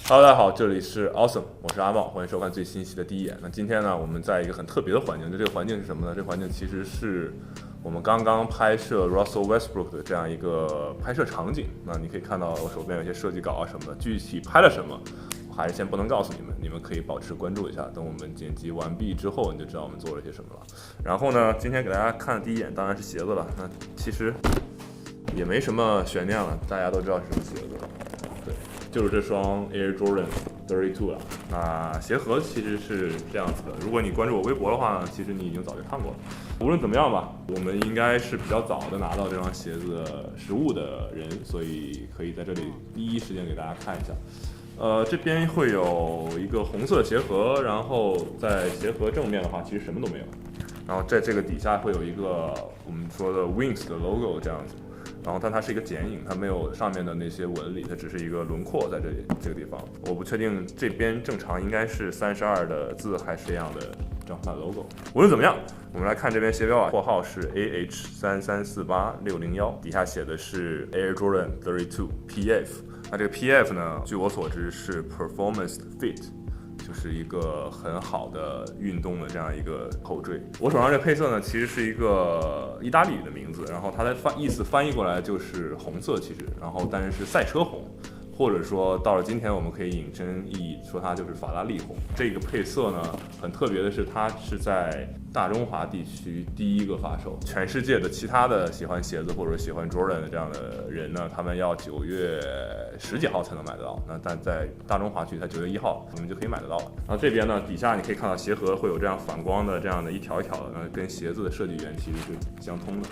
Hello，大家好，这里是 Awesome， 我是阿茂，欢迎收看最新一期的第一眼。那今天呢，我们在一个很特别的环境，这个环境是什么呢？这个环境其实是我们刚刚拍摄 Russell Westbrook 的这样一个拍摄场景。那你可以看到我手边有一些设计稿啊什么的，具体拍了什么，我还是先不能告诉你们，你们可以保持关注一下。等我们剪辑完毕之后，你就知道我们做了些什么了。然后呢，今天给大家看的第一眼当然是鞋子了。那其实也没什么悬念了，大家都知道是什么鞋子。对，就是这双 Air Jordan 32了。那鞋盒其实是这样子的，如果你关注我微博的话呢，其实你已经早就看过了。无论怎么样吧，我们应该是比较早的拿到这双鞋子的实物的人，所以可以在这里第一时间给大家看一下。这边会有一个红色鞋盒，然后在鞋盒正面的话，其实什么都没有。然后在这个底下会有一个我们说的 Wings 的 logo 这样子。然后但它是一个剪影，它没有上面的那些纹理，它只是一个轮廓在这个地方。我不确定这边正常应该是32的字还是这样的正版 logo。无论怎么样，我们来看这边鞋标啊，货号是 AH3348601，底下写的是 Air Jordan 32 PF。那这个 PF 呢，据我所知是 Performance Fit。就是一个很好的运动的这样一个后缀。我手上这配色呢，其实是一个意大利语的名字，然后它的意思翻译过来就是红色，其实，然后但是是赛车红，或者说到了今天我们可以引申意义说它就是法拉利红。这个配色呢，很特别的是它是在大中华地区第一个发售，全世界的其他的喜欢鞋子或者喜欢 Jordan 的这样的人呢，他们要9月10几号才能买得到，那但在大中华区才9月1号你们就可以买得到了。然后这边呢，底下你可以看到鞋盒会有这样反光的这样的一条一条的，那跟鞋子的设计语言其实是相通的。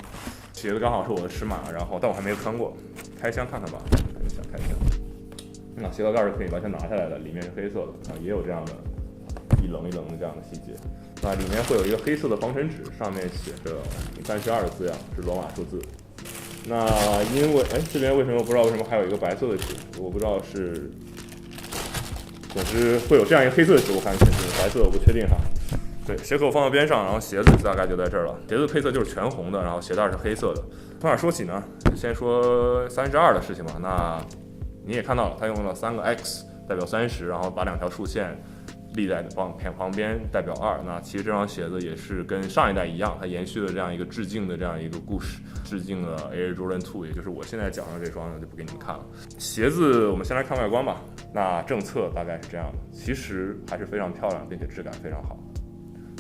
鞋子刚好是我的尺码，然后但我还没有穿过，开箱看看吧，想开箱。那鞋盒盖是可以完全拿下来的，里面是黑色的啊，也有这样的一棱一棱的这样的细节。那里面会有一个黑色的防尘纸，上面写着32的字样，是罗马数字。那因为这边为什么不知道为什么还有一个白色的纸？我不知道是，总之会有这样一个黑色的纸，我看是白色，我不确定哈。对，鞋盒我放到边上，然后鞋子大概就在这儿了。鞋子配色就是全红的，然后鞋带是黑色的。从哪说起呢？先说32的事情吧。那你也看到了，它用了3个 X 代表30，然后把2条竖线立在旁边代表2。那其实这双鞋子也是跟上一代一样，它延续了这样一个致敬的这样一个故事，致敬了 Air Jordan 2，也就是我现在脚上这双呢，就不给你们看了。鞋子我们先来看外观吧。那正侧大概是这样的，其实还是非常漂亮，并且质感非常好。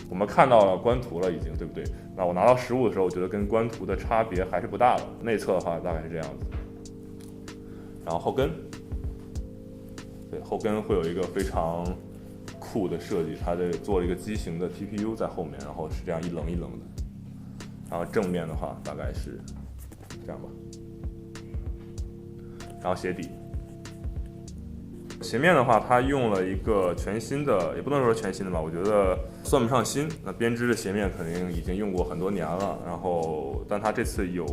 我们看到了官图了已经，对不对？那我拿到实物的时候，我觉得跟官图的差别还是不大的。内侧的话大概是这样子。然后后跟，对，后跟会有一个非常酷的设计，它做了一个畸形的 TPU 在后面，然后是这样一棱一棱的。然后正面的话大概是这样吧。然后鞋底，鞋面的话，它用了一个全新的，也不能说全新的吧，我觉得算不上新。那编织的鞋面肯定已经用过很多年了，然后但它这次有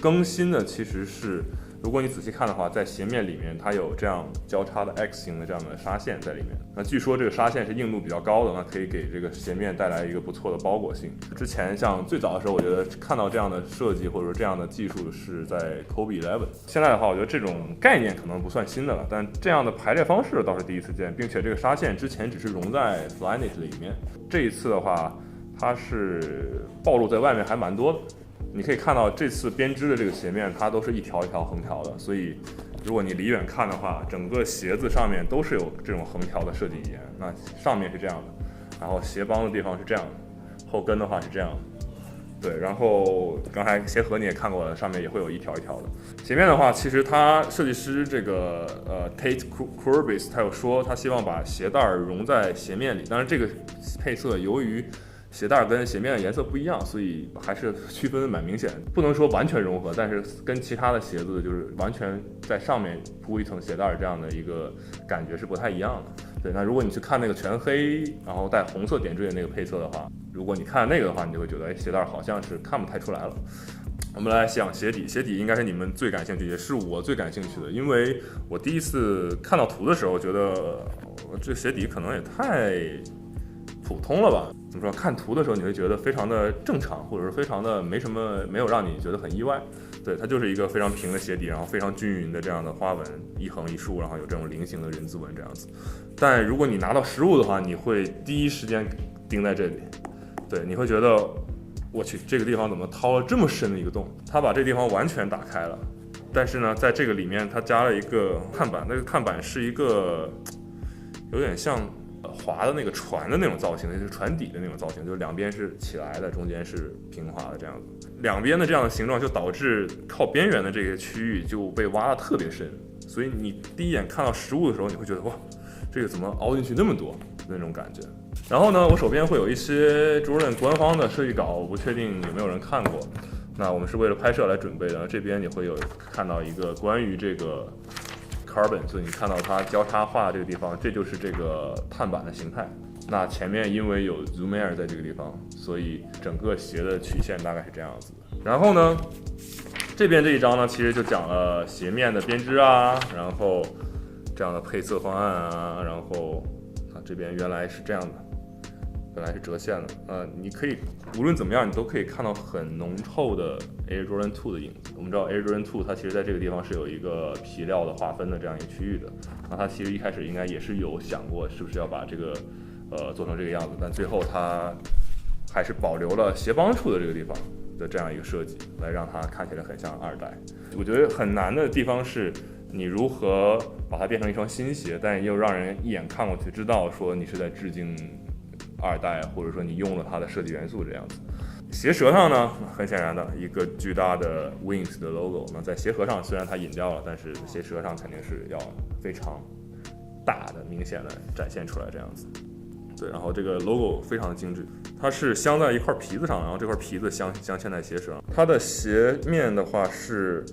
更新的，其实是。如果你仔细看的话，在鞋面里面它有这样交叉的 X 型的这样的纱线在里面。那据说这个纱线是硬度比较高的，那可以给这个鞋面带来一个不错的包裹性。之前像最早的时候，我觉得看到这样的设计或者说这样的技术是在 Kobe 11。现在的话，我觉得这种概念可能不算新的了，但这样的排列方式倒是第一次见，并且这个纱线之前只是融在 Flyknit 里面，这一次的话，它是暴露在外面还蛮多的。你可以看到这次编织的这个鞋面，它都是一条一条横条的，所以如果你离远看的话，整个鞋子上面都是有这种横条的设计语言。那上面是这样的，然后鞋帮的地方是这样的，后跟的话是这样的，对，然后刚才鞋盒你也看过了，上面也会有一条一条的。鞋面的话，其实它设计师这个Tate Kurbis 他有说他希望把鞋带融在鞋面里，当然这个配色由于鞋带跟鞋面的颜色不一样，所以还是区分的蛮明显的，不能说完全融合，但是跟其他的鞋子就是完全在上面铺一层鞋带这样的一个感觉是不太一样的。对，那如果你去看那个全黑然后带红色点缀的那个配色的话，如果你看那个的话，你就会觉得鞋带好像是看不太出来了。我们来想鞋底，鞋底应该是你们最感兴趣，也是我最感兴趣的，因为我第一次看到图的时候觉得这鞋底可能也太普通了吧？怎么说？看图的时候你会觉得非常的正常，或者是非常的没有让你觉得很意外。对，它就是一个非常平的鞋底，然后非常均匀的这样的花纹，一横一竖，然后有这种菱形的人字纹这样子。但如果你拿到实物的话，你会第一时间盯在这里，对，你会觉得我去，这个地方怎么掏了这么深的一个洞？它把这地方完全打开了，但是呢，在这个里面它加了一个看板，那个看板是一个有点像划的那个船的那种造型，就是船底的那种造型，就是两边是起来的，中间是平滑的这样子。两边的这样的形状就导致靠边缘的这个区域就被挖得特别深，所以你第一眼看到实物的时候，你会觉得哇，这个怎么凹进去那么多那种感觉。然后呢，我手边会有一些 Jordan 官方的设计稿，我不确定有没有人看过。那我们是为了拍摄来准备的，这边你会有看到一个关于这个 carbon， 所以你看到它交叉画这个地方，这就是这个碳板的形态。那前面因为有 Zoom Air 在这个地方，所以整个鞋的曲线大概是这样子的。然后呢，这边这一章呢，其实就讲了鞋面的编织啊，然后这样的配色方案啊，然后这边原来是这样的，本来是折线的，你可以无论怎么样，你都可以看到很浓厚的 Air Jordan 2的影子。我们知道 Air Jordan 2它其实在这个地方是有一个皮料的划分的这样一个区域的，那它其实一开始应该也是有想过是不是要把这个做成这个样子，但最后它还是保留了鞋帮处的这个地方的这样一个设计，来让它看起来很像二代。我觉得很难的地方是你如何把它变成一双新鞋，但又让人一眼看过去知道说你是在致敬二代，或者说你用了它的设计元素这样子。鞋舌上呢，很显然的一个巨大的 Wings 的 logo， 那在鞋盒上虽然它隐掉了，但是鞋舌上肯定是要非常大的明显的展现出来这样子。对，然后这个 logo 非常的精致，它是镶在一块皮子上，然后这块皮子镶嵌在鞋舌上。它的鞋面的话是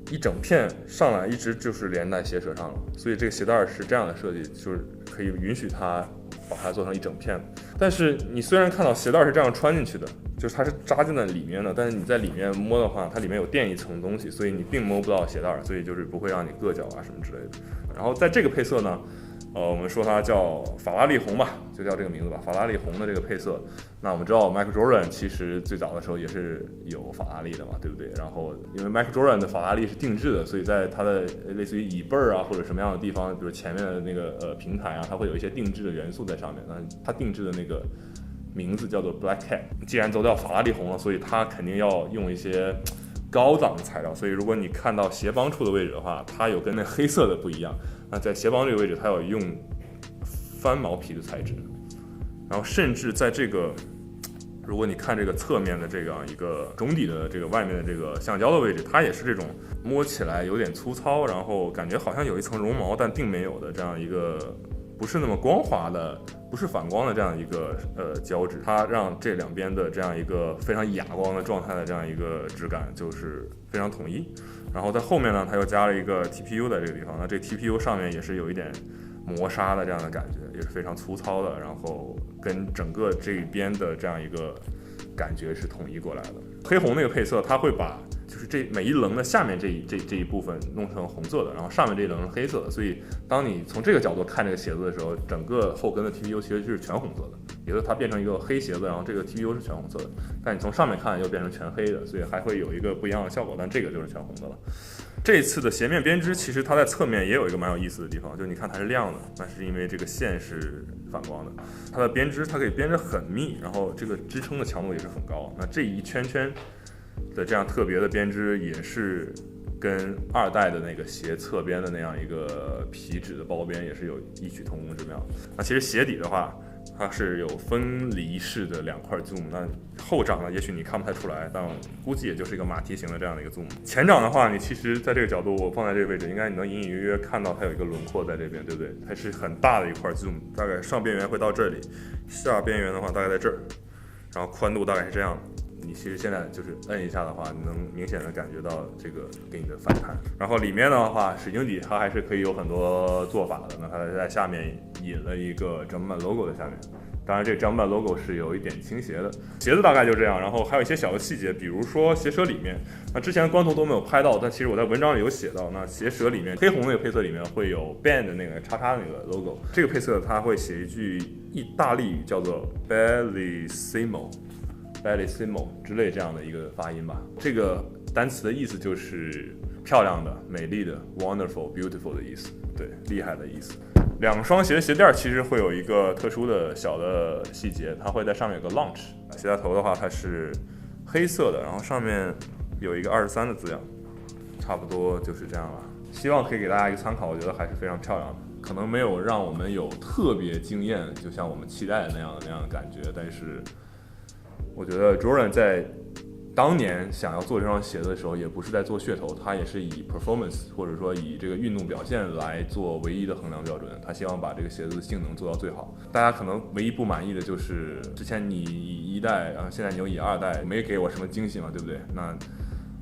一整片上来一直就是连在鞋舌上了，所以这个鞋带是这样的设计，就是可以允许它把它做成一整片。但是你虽然看到鞋带是这样穿进去的，就是它是扎进在里面的，但是你在里面摸的话，它里面有垫一层东西，所以你并摸不到鞋带，所以就是不会让你硌脚啊什么之类的。然后在这个配色呢，我们说它叫法拉利红吧，就叫这个名字吧，法拉利红的这个配色。那我们知道 Michael Jordan 其实最早的时候也是有法拉利的嘛，对不对？然后因为 Michael Jordan 的法拉利是定制的，所以在它的类似于椅背啊或者什么样的地方，比如前面的那个平台啊，它会有一些定制的元素在上面。那它定制的那个名字叫做 Black Cat， 既然都叫法拉利红了，所以它肯定要用一些高档的材料。所以如果你看到鞋帮处的位置的话，它有跟那黑色的不一样。那在鞋帮这个位置，它有用翻毛皮的材质，然后甚至在这个，如果你看这个侧面的这样一个中底的这个外面的这个橡胶的位置，它也是这种摸起来有点粗糙，然后感觉好像有一层绒毛，但并没有的这样一个不是那么光滑的，不是反光的这样一个胶质，它让这两边的这样一个非常哑光的状态的这样一个质感就是非常统一。然后在后面呢，它又加了一个 TPU 在这个地方，那这 TPU 上面也是有一点磨砂的这样的感觉，也是非常粗糙的，然后跟整个这边的这样一个感觉是统一过来的。黑红那个配色，它会把就是这每一棱的下面这一部分弄成红色的，然后上面这一棱是黑色的，所以当你从这个角度看这个鞋子的时候，整个后跟的 TPU 其实是全红色的，也就是它变成一个黑鞋子，然后这个 TPU 是全红色的，但你从上面看又变成全黑的，所以还会有一个不一样的效果，但这个就是全红的了。这一次的鞋面编织，其实它在侧面也有一个蛮有意思的地方，就是你看它是亮的，那是因为这个线是反光的。它的编织，它可以编织很密，然后这个支撑的强度也是很高。那这一圈圈的这样特别的编织，也是跟二代的那个鞋侧边的那样一个皮质的包边也是有异曲同工之妙。那其实鞋底的话，它是有分离式的两块 zoom， 那后掌呢，也许你看不太出来，但估计也就是一个马蹄形的这样的一个 zoom。前掌的话，你其实在这个角度，我放在这个位置，应该你能隐隐约约看到它有一个轮廓在这边，对不对？它是很大的一块 zoom， 大概上边缘会到这里，下边缘的话大概在这儿，然后宽度大概是这样。你其实现在就是摁一下的话，你能明显的感觉到这个给你的反弹。然后里面的话，水晶底它还是可以有很多做法的。那它在下面引了一个整版 logo 的下面，当然，这个 Jumpman logo 是有一点倾斜的。鞋子大概就这样，然后还有一些小的细节，比如说鞋舌里面，那之前光头都没有拍到，但其实我在文章里有写到，那鞋舌里面黑红那个配色里面会有 band 的那个叉叉那个 logo， 这个配色它会写一句意大利语叫做 bellissimo 之类这样的一个发音吧。这个单词的意思就是漂亮的、美丽的 ，wonderful、beautiful 的意思，对，厉害的意思。两双鞋的鞋垫其实会有一个特殊的小的细节，它会在上面有个 launch。鞋带头的话，它是黑色的，然后上面有一个23的字样，差不多就是这样了。希望可以给大家一个参考，我觉得还是非常漂亮的。可能没有让我们有特别惊艳，就像我们期待的那样的感觉，但是我觉得 Jordan 在当年想要做这双鞋子的时候，也不是在做噱头，他也是以 performance 或者说以这个运动表现来做唯一的衡量标准。他希望把这个鞋子的性能做到最好。大家可能唯一不满意的就是之前你以1代，然后现在你又以2代，没给我什么惊喜嘛，对不对？那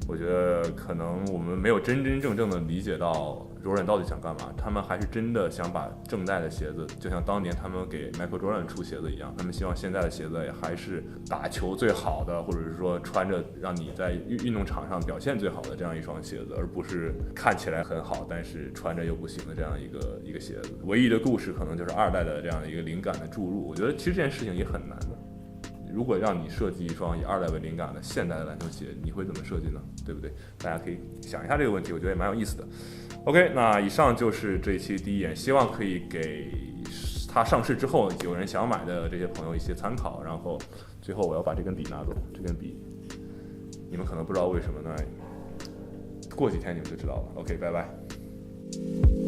我觉得可能我们没有真正的理解到Jordan 到底想干嘛。他们还是真的想把正代的鞋子，就像当年他们给 Michael Jordan 出鞋子一样，他们希望现在的鞋子也还是打球最好的，或者是说穿着让你在运动场上表现最好的这样一双鞋子，而不是看起来很好但是穿着又不行的这样一个鞋子。唯一的故事可能就是2代的这样的一个灵感的注入。我觉得其实这件事情也很难的。如果让你设计一双以2代为灵感的现代的篮球鞋，你会怎么设计呢？对不对？大家可以想一下这个问题，我觉得也蛮有意思的。OK， 那以上就是这一期第一眼，希望可以给它上市之后有人想买的这些朋友一些参考。然后最后我要把这根笔拿走，这根笔你们可能不知道为什么呢，过几天你们就知道了。OK， 拜拜。